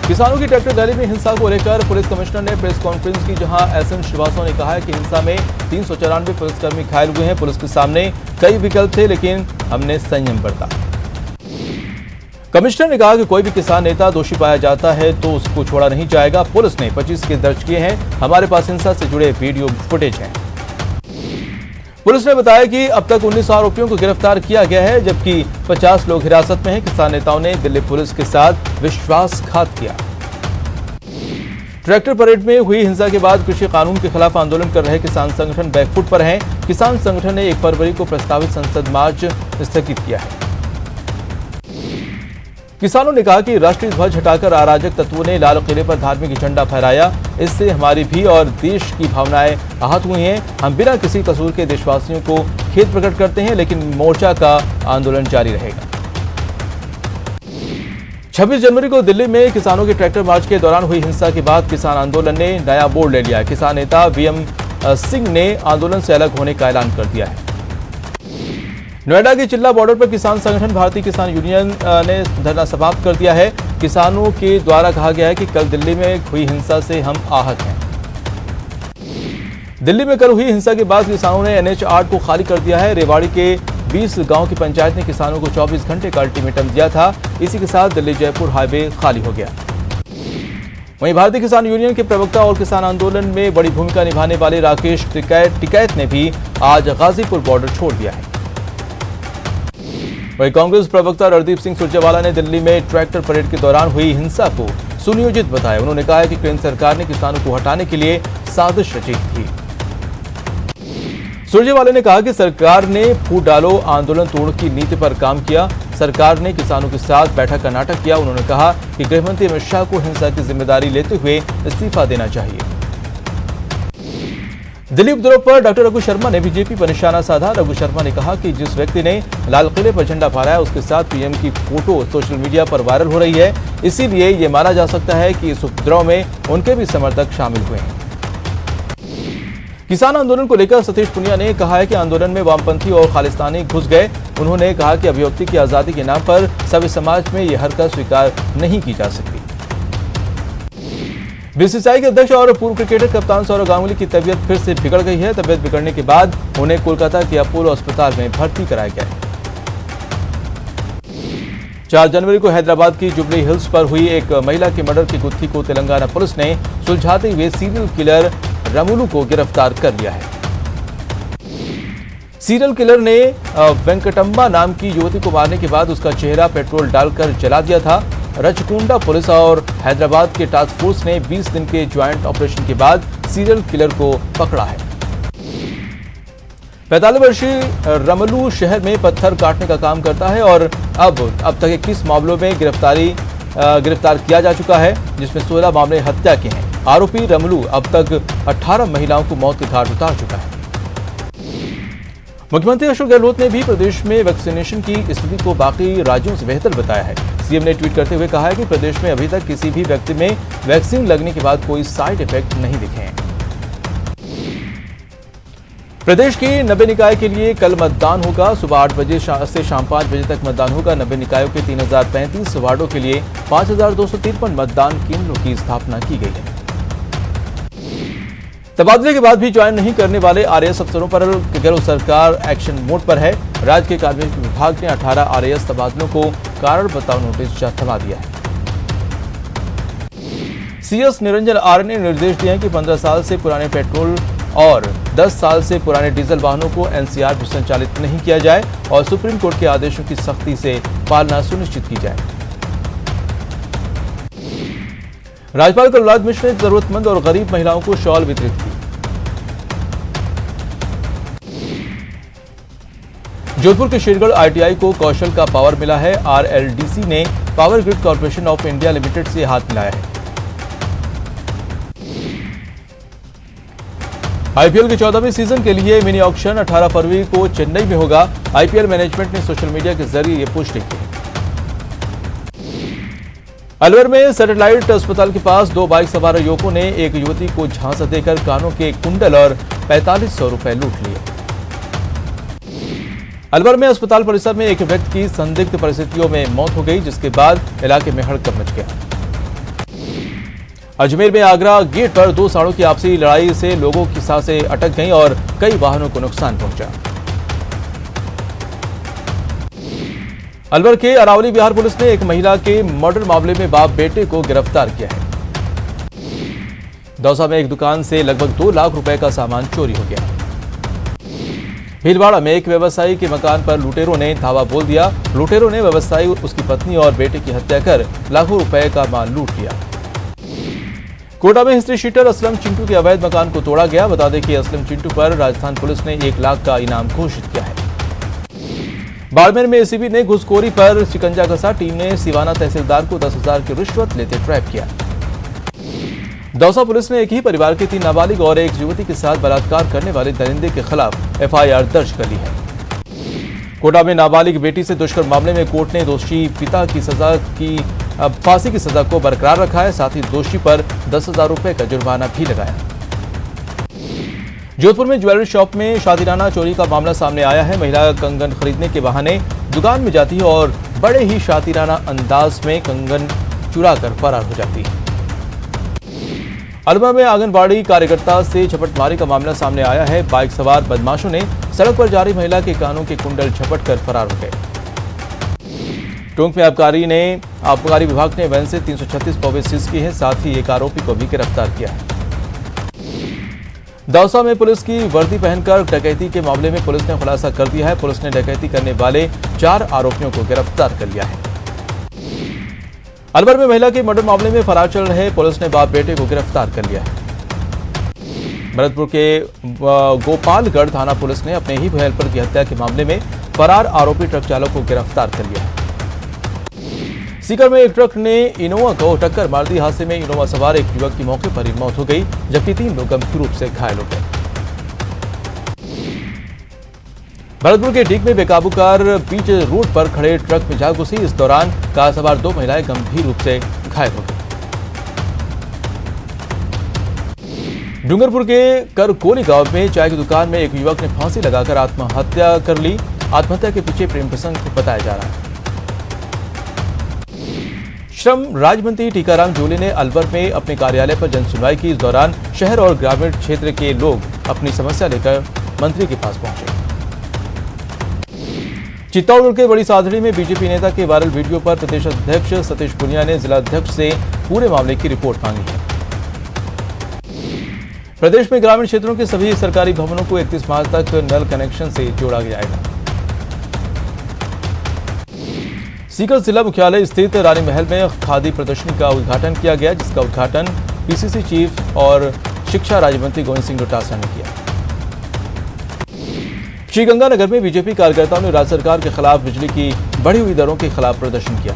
किसानों की tractor rally में हिंसा को लेकर पुलिस कमिश्नर ने प्रेस कॉन्फ्रेंस की, जहां एसएन श्रीवास्तव ने कहा है कि हिंसा में 394 पुलिसकर्मी घायल हुए हैं। पुलिस के सामने कई विकल्प थे, लेकिन हमने संयम बरता। कमिश्नर ने कहा कि कोई भी किसान नेता दोषी पाया जाता है तो उसको छोड़ा नहीं जाएगा। पुलिस ने 25 केस दर्ज किए हैं। हमारे पास हिंसा से जुड़े वीडियो फुटेज हैं। पुलिस ने बताया कि अब तक 19 आरोपियों को गिरफ्तार किया गया है, जबकि 50 लोग हिरासत में हैं। किसान नेताओं ने दिल्ली पुलिस के साथ विश्वासघात किया। ट्रैक्टर परेड में हुई हिंसा के बाद कृषि कानून के खिलाफ आंदोलन कर रहे किसान संगठन बैकफुट पर हैं। किसान संगठन ने 1 फरवरी को प्रस्तावित संसद मार्च स्थगित किया है। किसानों ने कहा कि राष्ट्रीय ध्वज हटाकर अराजक तत्वों ने लाल किले पर धार्मिक झंडा फहराया। इससे हमारी भी और देश की भावनाएं आहत हुई हैं। हम बिना किसी कसूर के देशवासियों को खेद प्रकट करते हैं, लेकिन मोर्चा का आंदोलन जारी रहेगा। 26 जनवरी को दिल्ली में किसानों के ट्रैक्टर मार्च के दौरान हुई हिंसा के बाद किसान आंदोलन ने नया मोड़ ले लिया। किसान नेता वीएम सिंह ने आंदोलन से अलग होने का ऐलान कर दिया है। नोएडा के चिल्ला बॉर्डर पर किसान संगठन भारतीय किसान यूनियन ने धरना समाप्त कर दिया है। किसानों के द्वारा कहा गया है कि कल दिल्ली में हुई हिंसा से हम आहत हैं। दिल्ली में कल हुई हिंसा के बाद किसानों ने NH 8 को खाली कर दिया है। रेवाड़ी के 20 गांव की पंचायत ने किसानों को 24 घंटे का अल्टीमेटम दिया था। इसी के साथ दिल्ली जयपुर हाईवे खाली हो गया। वहीं भारतीय किसान यूनियन के प्रवक्ता और किसान आंदोलन में बड़ी भूमिका निभाने वाले राकेश टिकैत ने भी आज गाजीपुर बॉर्डर छोड़ दिया है। वहीं कांग्रेस प्रवक्ता रणदीप सिंह सुरजेवाला ने दिल्ली में ट्रैक्टर परेड के दौरान हुई हिंसा को सुनियोजित बताया। उन्होंने कहा है कि केंद्र सरकार ने किसानों को हटाने के लिए साजिश रची थी। सुरजेवाला ने कहा कि सरकार ने फूट डालो आंदोलन तोड़ की नीति पर काम किया। सरकार ने किसानों के साथ बैठक का नाटक किया। उन्होंने कहा कि गृहमंत्री अमित शाह को हिंसा की जिम्मेदारी लेते हुए इस्तीफा देना चाहिए। दिल्ली उपद्रव पर डॉक्टर रघु शर्मा ने बीजेपी पर निशाना साधा। रघु शर्मा ने कहा कि जिस व्यक्ति ने लाल किले पर झंडा फहराया उसके साथ पीएम की फोटो सोशल मीडिया पर वायरल हो रही है। इसीलिए ये माना जा सकता है कि इस उपद्रव में उनके भी समर्थक शामिल हुए हैं। किसान आंदोलन को लेकर सतीश पुनिया ने कहा है कि आंदोलन में वामपंथी और खालिस्तानी घुस गए। उन्होंने कहा कि अभिव्यक्ति की आजादी के नाम पर सभी समाज में यह हरकत स्वीकार नहीं की जा सकती। बीसीसीआई के अध्यक्ष और पूर्व क्रिकेटर कप्तान सौरव गांगुली की तबीयत फिर से बिगड़ गई है। तबीयत बिगड़ने के बाद उन्हें कोलकाता के अपोलो अस्पताल में भर्ती कराया गया है। 4 जनवरी को हैदराबाद की जुबली हिल्स पर हुई एक महिला के मर्डर की गुत्थी को तेलंगाना पुलिस ने सुलझाते हुए सीरियल किलर रमुलू को गिरफ्तार कर लिया है। सीरियल किलर ने वेंकटम्मा नाम की युवती को मारने के बाद उसका चेहरा पेट्रोल डालकर जला दिया था। रचकुंडा पुलिस और हैदराबाद के टास्क फोर्स ने 20 दिन के ज्वाइंट ऑपरेशन के बाद सीरियल किलर को पकड़ा है। 45 वर्षीय रमलू शहर में पत्थर काटने का काम करता है और अब तक 21 मामलों में गिरफ्तार किया जा चुका है, जिसमें 16 मामले हत्या के हैं। आरोपी रमलू अब तक 18 महिलाओं को मौत के घाट उतार चुका है। मुख्यमंत्री अशोक गहलोत ने भी प्रदेश में वैक्सीनेशन की स्थिति को बाकी राज्यों से बेहतर बताया है। सीएम ने ट्वीट करते हुए कहा है कि प्रदेश में अभी तक किसी भी व्यक्ति में वैक्सीन लगने के बाद कोई साइड इफेक्ट नहीं दिखे हैं। प्रदेश के 90 निकाय के लिए कल मतदान होगा। सुबह 8 बजे से शाम 5 बजे तक मतदान होगा। 90 निकायों के 3035 वार्डों के लिए 5253 मतदान केंद्रों की स्थापना की गई है। तबादले के बाद भी ज्वाइन नहीं करने वाले आरएएस अफसरों पर गहलोत सरकार एक्शन मोड पर है। राज्य के कार्मिक विभाग ने 18 आरएएस तबादलों को कारण बताओ नोटिस थमा दिया है। सीएस निरंजन आर्य ने निर्देश दिए हैं कि 15 साल से पुराने पेट्रोल और 10 साल से पुराने डीजल वाहनों को एनसीआर में संचालित नहीं किया जाए और सुप्रीम कोर्ट के आदेशों की सख्ती से पालना सुनिश्चित की जाए। राज्यपाल कलराज मिश्र ने जरूरतमंद और गरीब महिलाओं को शॉल वितरित की। जोधपुर के शेरगढ़ आईटीआई को कौशल का पावर मिला है। आरएलडीसी ने power grid corporation of India limited से हाथ मिलाया है। आईपीएल के 14वें सीजन के लिए मिनी ऑक्शन 18 फरवरी को चेन्नई में होगा। आईपीएल मैनेजमेंट ने सोशल मीडिया के जरिए यह पुष्टि की। अलवर में सैटेलाइट अस्पताल के पास 2 बाइक सवार युवकों ने एक युवती को झांसा देकर कानों के कुंडल और 4500 रुपए लूट लिए। अलवर में अस्पताल परिसर में एक व्यक्ति की संदिग्ध परिस्थितियों में मौत हो गई, जिसके बाद इलाके में हड़कंप मच गया। अजमेर में आगरा गेट पर दो साड़ों की आपसी लड़ाई से लोगों की सांसें अटक गईं और कई वाहनों को नुकसान पहुंचा। अलवर के अरावली बिहार पुलिस ने एक महिला के मर्डर मामले में बाप बेटे को गिरफ्तार किया है। दौसा में एक दुकान से लगभग 2 लाख रुपए का सामान चोरी हो गया। भीलवाड़ा में एक व्यवसायी के मकान पर लुटेरों ने धावा बोल दिया। लुटेरों ने व्यवसायी, उसकी पत्नी और बेटे की हत्या कर लाखों रुपए का माल लूट लिया। कोटा में हिस्ट्री शीटर असलम चिंटू के अवैध मकान को तोड़ा गया। बता दें कि असलम चिंटू पर राजस्थान पुलिस ने 1 लाख का इनाम घोषित किया है। बाड़मेर में एसीबी ने घुसखोरी पर शिकंजा कसा। टीम ने सिवाना तहसीलदार को 10,000 की रिश्वत लेते ट्रैप किया। दौसा पुलिस ने एक ही परिवार के 3 नाबालिग और एक युवती के साथ बलात्कार करने वाले दरिंदे के खिलाफ एफआईआर दर्ज कर ली है। कोटा में नाबालिग बेटी से दुष्कर्म मामले में कोर्ट ने दोषी पिता की फांसी की सजा को बरकरार रखा है। साथ ही दोषी पर 10,000 रुपए का जुर्माना भी लगाया। जोधपुर में ज्वेलरी शॉप में शादीराना चोरी का मामला सामने आया है। महिला कंगन खरीदने के बहाने दुकान में जाती है और बड़े ही शादीराना अंदाज में कंगन चुरा कर फरार हो जाती है। अलवर में आंगनबाड़ी कार्यकर्ता से झपटमारी का मामला सामने आया है। बाइक सवार बदमाशों ने सड़क पर जा रही महिला के कानों के कुंडल झपट कर फरार हो गए। टोंक में आबकारी विभाग ने वैन से 336 पौवे सीज की है। साथ ही एक आरोपी को भी गिरफ्तार किया है। दौसा में पुलिस की वर्दी पहनकर डकैती के मामले में पुलिस ने खुलासा कर दिया है। पुलिस ने डकैती करने वाले 4 आरोपियों को गिरफ्तार कर लिया है। अलवर में महिला के मर्डर मामले में फरार चल रहे पुलिस ने बाप बेटे को गिरफ्तार कर लिया है। भरतपुर के गोपालगढ़ थाना पुलिस ने अपने ही हेल्पर की हत्या के मामले में फरार आरोपी ट्रक चालक को गिरफ्तार कर लिया है। सीकर में एक ट्रक ने इनोवा को टक्कर मार दी। हादसे में इनोवा सवार एक युवक की मौके पर ही मौत हो गई, जबकि 3 लोग गंभीर रूप से घायल हो गए। भरतपुर के डीग में बेकाबू कार बीच रोड पर खड़े ट्रक में जा घुसी। इस दौरान कार सवार 2 महिलाएं गंभीर रूप से घायल हो गई। डूंगरपुर के करकोली गांव में चाय की दुकान में एक युवक ने फांसी लगाकर आत्महत्या कर ली। आत्महत्या के पीछे प्रेम प्रसंग बताया जा रहा है। श्रम राज्य मंत्री टीकाराम जूली ने अलवर में अपने कार्यालय पर जनसुनवाई की। इस दौरान शहर और ग्रामीण क्षेत्र के लोग अपनी समस्या लेकर मंत्री के पास पहुंचे। चित्तौड़गढ़ के बड़ी सादड़ी में बीजेपी नेता के वायरल वीडियो पर प्रदेश अध्यक्ष सतीश पुनिया ने जिला अध्यक्ष से पूरे मामले की रिपोर्ट मांगी है। प्रदेश में ग्रामीण क्षेत्रों के सभी सरकारी भवनों को 31 मार्च तक नल कनेक्शन से जोड़ा जाएगा। सीकर जिला मुख्यालय स्थित रानी महल में खादी प्रदर्शनी का उद्घाटन किया गया, जिसका उद्घाटन पीसीसी चीफ और शिक्षा राज्य मंत्री गोविंद सिंह डोटासरा ने किया। श्रीगंगानगर में बीजेपी कार्यकर्ताओं ने राज्य सरकार के खिलाफ बिजली की बढ़ी हुई दरों के खिलाफ प्रदर्शन किया।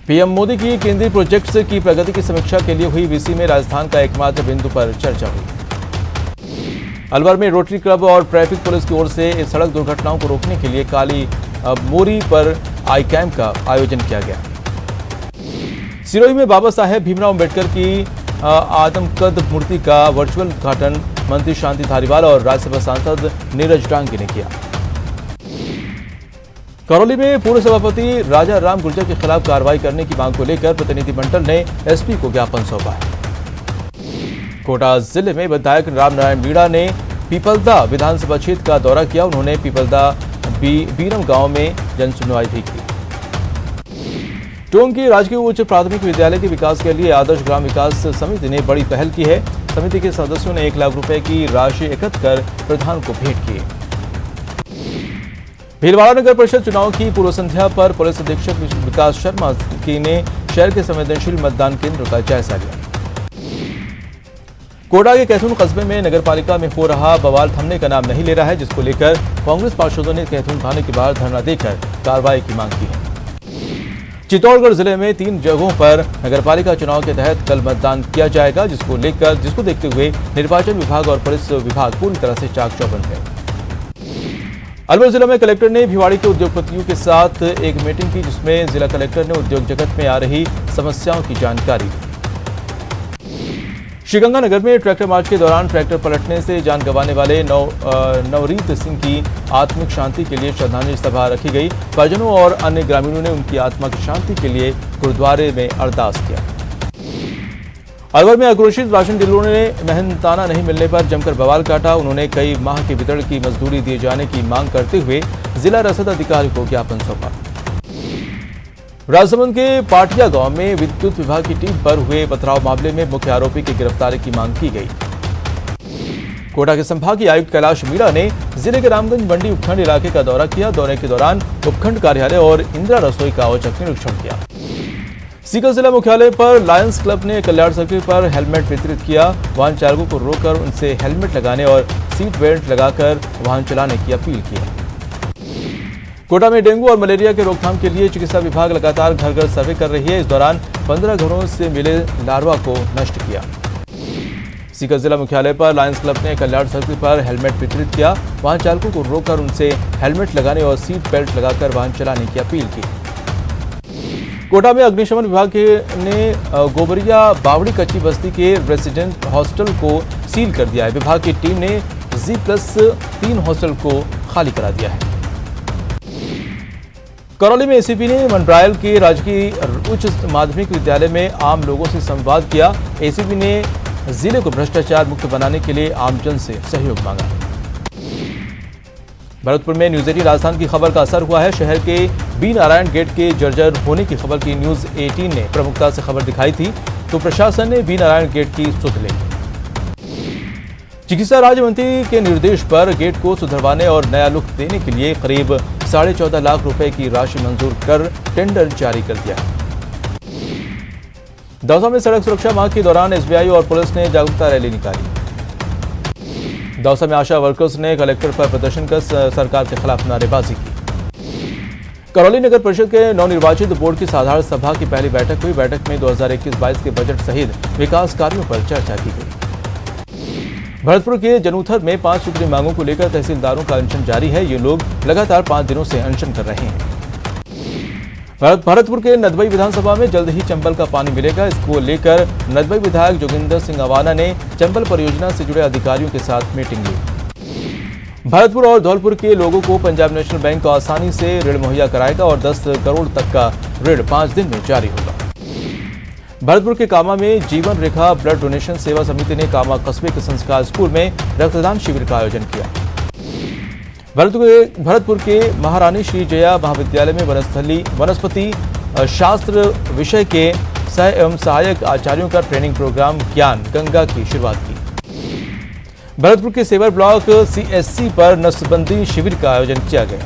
पीएम मोदी की केंद्रीय प्रोजेक्ट्स की प्रगति की समीक्षा के लिए हुई वीसी में राजस्थान का एकमात्र बिंदु पर चर्चा हुई। अलवर में रोटरी क्लब और ट्रैफिक पुलिस की ओर से इस सड़क दुर्घटनाओं को रोकने के लिए काली मोरी पर आई कैंप का आयोजन किया गया। सिरोही में बाबा साहेब भीमराव अम्बेडकर की आदमकद मूर्ति का वर्चुअल उद्घाटन मंत्री शांति धारीवाल और राज्यसभा सांसद नीरज डांगी ने किया। करौली में पूर्व सभापति राजा राम गुर्जर के खिलाफ कार्रवाई करने की मांग को लेकर प्रतिनिधिमंडल ने एसपी को ज्ञापन सौंपा है। कोटा जिले में विधायक रामनारायण मीणा ने पीपलदा विधानसभा क्षेत्र का दौरा किया। उन्होंने पीपलदा बीरम गांव में जनसुनवाई भी की। टोंक की राजकीय उच्च प्राथमिक विद्यालय के विकास के लिए आदर्श ग्राम विकास समिति ने बड़ी पहल की है। समिति के सदस्यों ने 1 लाख रुपए की राशि एकत्र कर प्रधान को भेंट की। भीलवाड़ा नगर परिषद चुनाव की पूर्व संध्या पर पुलिस अधीक्षक विकास शर्मा ने शहर के संवेदनशील मतदान केंद्र का जायजा लिया। कोटा के कैथून कस्बे में नगरपालिका में हो रहा बवाल थमने का नाम नहीं ले रहा है, जिसको लेकर कांग्रेस पार्षदों ने कैथून थाने के बाहर धरना देकर कार्रवाई की मांग की है। चित्तौड़गढ़ जिले में 3 जगहों पर नगरपालिका चुनाव के तहत कल मतदान किया जाएगा, जिसको देखते हुए निर्वाचन विभाग और पुलिस विभाग पूरी तरह से चाक चौबंद है। अलवर जिला में कलेक्टर ने भिवाड़ी के उद्योगपतियों के साथ एक मीटिंग की, जिसमें जिला कलेक्टर ने उद्योग जगत में आ रही समस्याओं की जानकारी दी। श्रीगंगानगर में ट्रैक्टर मार्च के दौरान ट्रैक्टर पलटने से जान गंवाने वाले नवरीत सिंह की आत्मिक शांति के लिए श्रद्धांजलि सभा रखी गई। परिजनों और अन्य ग्रामीणों ने उनकी आत्मा की शांति के लिए गुरुद्वारे में अरदास किया। अलवर में आक्रोशित राशन डीलरों ने मेहनताना नहीं मिलने पर जमकर बवाल काटा। उन्होंने कई माह के वितरण की मजदूरी दिए जाने की मांग करते हुए जिला रसद अधिकारी को ज्ञापन सौंपा। राजसमंद के पाटिया गांव में विद्युत विभाग की टीम पर हुए पथराव मामले में मुख्य आरोपी की गिरफ्तारी की मांग की गई। कोटा के संभागीय आयुक्त कैलाश मीणा ने जिले के रामगंज मंडी उपखंड इलाके का दौरा किया। दौरे के दौरान उपखंड कार्यालय और इंदिरा रसोई का औचक निरीक्षण किया। सीकर जिला मुख्यालय पर लायंस क्लब ने कल्याण सर्किल पर हेलमेट वितरित किया। वाहन चालकों को रोककर उनसे हेलमेट लगाने और सीट बेल्ट लगाकर वाहन चलाने की अपील की। कोटा में डेंगू और मलेरिया के रोकथाम के लिए चिकित्सा विभाग लगातार घर घर सर्वे कर रही है। इस दौरान 15 घरों से मिले लार्वा को नष्ट किया। सीकर जिला मुख्यालय पर लायंस क्लब ने कल्याण सर्किल पर हेलमेट वितरित किया। वाहन चालकों को रोककर उनसे हेलमेट लगाने और सीट बेल्ट लगाकर वाहन चलाने की अपील की। कोटा में अग्निशमन विभाग ने गोबरिया बावड़ी कच्ची बस्ती के रेसिडेंट हॉस्टल को सील कर दिया है। विभाग की टीम ने G+3 हॉस्टल को खाली करा दिया है। करौली में एसीपी ने मंडरायल के राजकीय उच्च माध्यमिक विद्यालय में आम लोगों से संवाद किया। एसीपी ने जिले को भ्रष्टाचार मुक्त बनाने के लिए आमजन से सहयोग मांगा। भरतपुर में न्यूज 18 राजस्थान की खबर का असर हुआ है। शहर के बी नारायण गेट के जर्जर होने की खबर की न्यूज 18 ने प्रमुखता से खबर दिखाई थी, तो प्रशासन ने बी नारायण गेट की सुध ली। चिकित्सा राज्य मंत्री के निर्देश पर गेट को सुधरवाने और नया लुक देने के लिए करीब 14.5 लाख रुपए की राशि मंजूर कर टेंडर जारी कर दिया। दौसा में सड़क सुरक्षा माह के दौरान एसबीआई और पुलिस ने जागरूकता रैली निकाली। दौसा में आशा वर्कर्स ने कलेक्टर पर प्रदर्शन कर सरकार के खिलाफ नारेबाजी की। करौली नगर परिषद के नवनिर्वाचित बोर्ड की साधारण सभा की पहली बैठक हुई। बैठक में 2021-22 के बजट सहित विकास कार्यों पर चर्चा की गई। भरतपुर के जनूथर में 5 सूत्री मांगों को लेकर तहसीलदारों का अनशन जारी है। ये लोग लगातार 5 दिनों से अनशन कर रहे हैं। भरतपुर के नदबई विधानसभा में जल्द ही चंबल का पानी मिलेगा। इसको लेकर नदबई विधायक जोगिंदर सिंह अवाना ने चंबल परियोजना से जुड़े अधिकारियों के साथ मीटिंग ली। भरतपुर और धौलपुर के लोगों को पंजाब नेशनल बैंक आसानी से ऋण मुहैया कराएगा और 10 करोड़ तक का ऋण 5 दिन में जारी होगा। भरतपुर के कामा में जीवन रेखा ब्लड डोनेशन सेवा समिति ने कामा कस्बे के संस्कार स्कूल में रक्तदान शिविर का आयोजन किया। भरतपुर के महारानी श्री जया महाविद्यालय में वनस्पति शास्त्र विषय के सह एवं सहायक आचार्यों का ट्रेनिंग प्रोग्राम ज्ञान गंगा की शुरुआत की। भरतपुर के सेवर ब्लॉक CSC पर नसबंदी शिविर का आयोजन किया गया।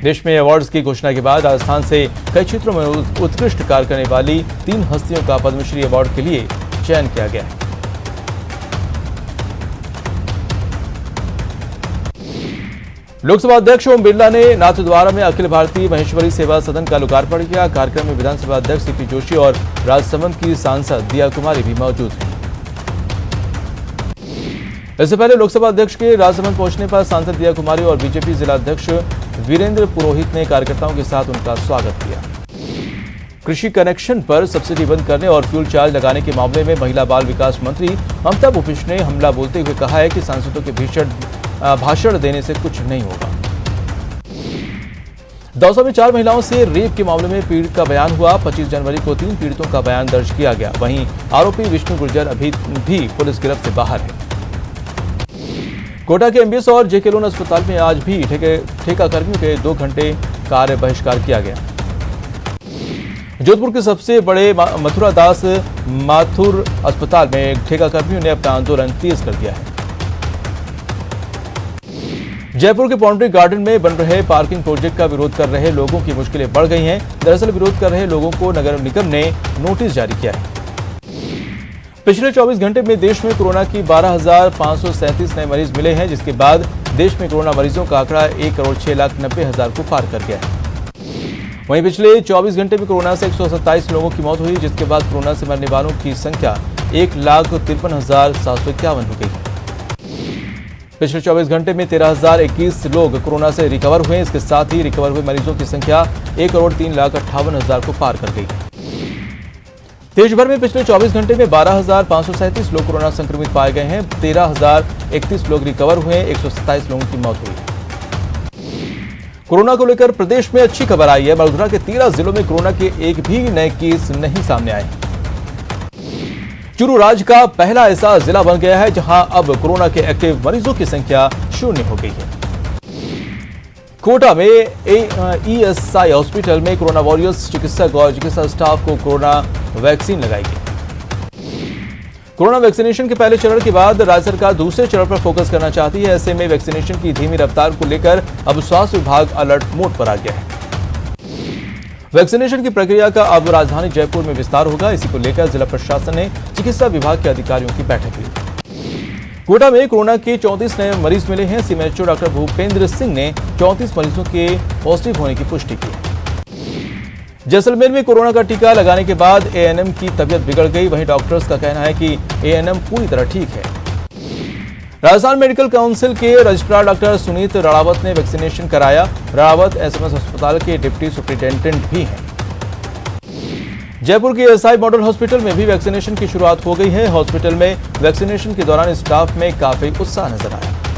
देश में अवार्ड्स की घोषणा के बाद राजस्थान से कई क्षेत्रों में उत्कृष्ट कार्य करने वाली 3 हस्तियों का पद्मश्री अवार्ड के लिए चयन किया गया है। लोकसभा अध्यक्ष ओम बिरला ने नाथद्वारा में अखिल भारतीय महेश्वरी सेवा सदन का लोकार्पण किया। कार्यक्रम में विधानसभा अध्यक्ष CP जोशी और राजसमंद की सांसद दिया कुमारी भी मौजूद हैं। इससे पहले लोकसभा अध्यक्ष के राजसमंद पहुंचने पर सांसद दिया कुमारी और बीजेपी जिला अध्यक्ष वीरेंद्र पुरोहित ने कार्यकर्ताओं के साथ उनका स्वागत किया। कृषि कनेक्शन पर सब्सिडी बंद करने और फ्यूल चार्ज लगाने के मामले में महिला बाल विकास मंत्री ममता भूपेश ने हमला बोलते हुए कहा है कि सांसदों के भाषण देने से कुछ नहीं होगा। दौसा में 4 महिलाओं से रेप के मामले में पीड़ित का बयान हुआ। 25 जनवरी को 3 पीड़ितों का बयान दर्ज किया गया। वहीं आरोपी विष्णु गुर्जर अभी भी पुलिस गिरफ्त से बाहर है। कोटा के MBS और JK लोन अस्पताल में आज भी ठेका कर्मियों के 2 घंटे कार्य बहिष्कार किया गया। जोधपुर के सबसे बड़े मथुरा दास माथुर अस्पताल में ठेका कर्मियों ने अपना आंदोलन तेज कर दिया है। जयपुर के बाउंड्री गार्डन में बन रहे पार्किंग प्रोजेक्ट का विरोध कर रहे लोगों की मुश्किलें बढ़ गई हैं। दरअसल विरोध कर रहे लोगों को नगर निगम ने नोटिस जारी किया है। पिछले 24 घंटे में देश में कोरोना की 12,537 नए मरीज मिले हैं, जिसके बाद देश में कोरोना मरीजों का आंकड़ा 1,06,90,000 को पार कर गया है। वहीं पिछले 24 घंटे में कोरोना से 127 लोगों की मौत हुई, जिसके बाद कोरोना से मरने वालों की संख्या 1,53,751 हो गई है। पिछले 24 घंटे में 13,021 लोग कोरोना से रिकवर हुए। इसके साथ ही रिकवर हुए मरीजों की संख्या 1,03,58,000 को पार कर गई। देश भर में पिछले 24 घंटे में 12,537 लोग कोरोना संक्रमित पाए गए हैं। 13,031 लोग रिकवर हुए हैं। 127 लोगों की मौत हुई। कोरोना को लेकर प्रदेश में अच्छी खबर आई है। मथुरा के 13 जिलों में कोरोना के एक भी नए केस नहीं सामने आए। चूरू राज्य का पहला ऐसा जिला बन गया है जहां अब कोरोना के एक्टिव मरीजों की संख्या 0 हो गई है। कोटा में ईएसआई हॉस्पिटल में कोरोना वॉरियर्स चिकित्सक और चिकित्सा स्टाफ को कोरोना वैक्सीन लगाई गई। कोरोना वैक्सीनेशन के पहले चरण के बाद राज्य सरकार दूसरे चरण पर फोकस करना चाहती है। ऐसे में वैक्सीनेशन की धीमी रफ्तार को लेकर अब स्वास्थ्य विभाग अलर्ट मोड पर आ गया है। वैक्सीनेशन की प्रक्रिया का अब राजधानी जयपुर में विस्तार होगा। इसी को लेकर जिला प्रशासन ने चिकित्सा विभाग के अधिकारियों की बैठक ली। कोटा में कोरोना के 34 नए मरीज मिले हैं। सीएमएचओ डॉक्टर भूपेंद्र सिंह ने 34 मरीजों के पॉजिटिव होने की पुष्टि की है। जैसलमेर में कोरोना का टीका लगाने के बाद एएनएम की तबीयत बिगड़ गई। वहीं डॉक्टर्स का कहना है कि एएनएम पूरी तरह ठीक है। राजस्थान मेडिकल काउंसिल के रजिस्ट्रार डॉक्टर सुनीत राणावत ने वैक्सीनेशन कराया। राणावत एसएमएस अस्पताल के डिप्टी सुप्रिंटेंडेंट भी हैं। जयपुर के ईएसआई मॉडल हॉस्पिटल में भी वैक्सीनेशन की शुरुआत हो गई है। हॉस्पिटल में वैक्सीनेशन के दौरान स्टाफ में काफी उत्साह नजर आया।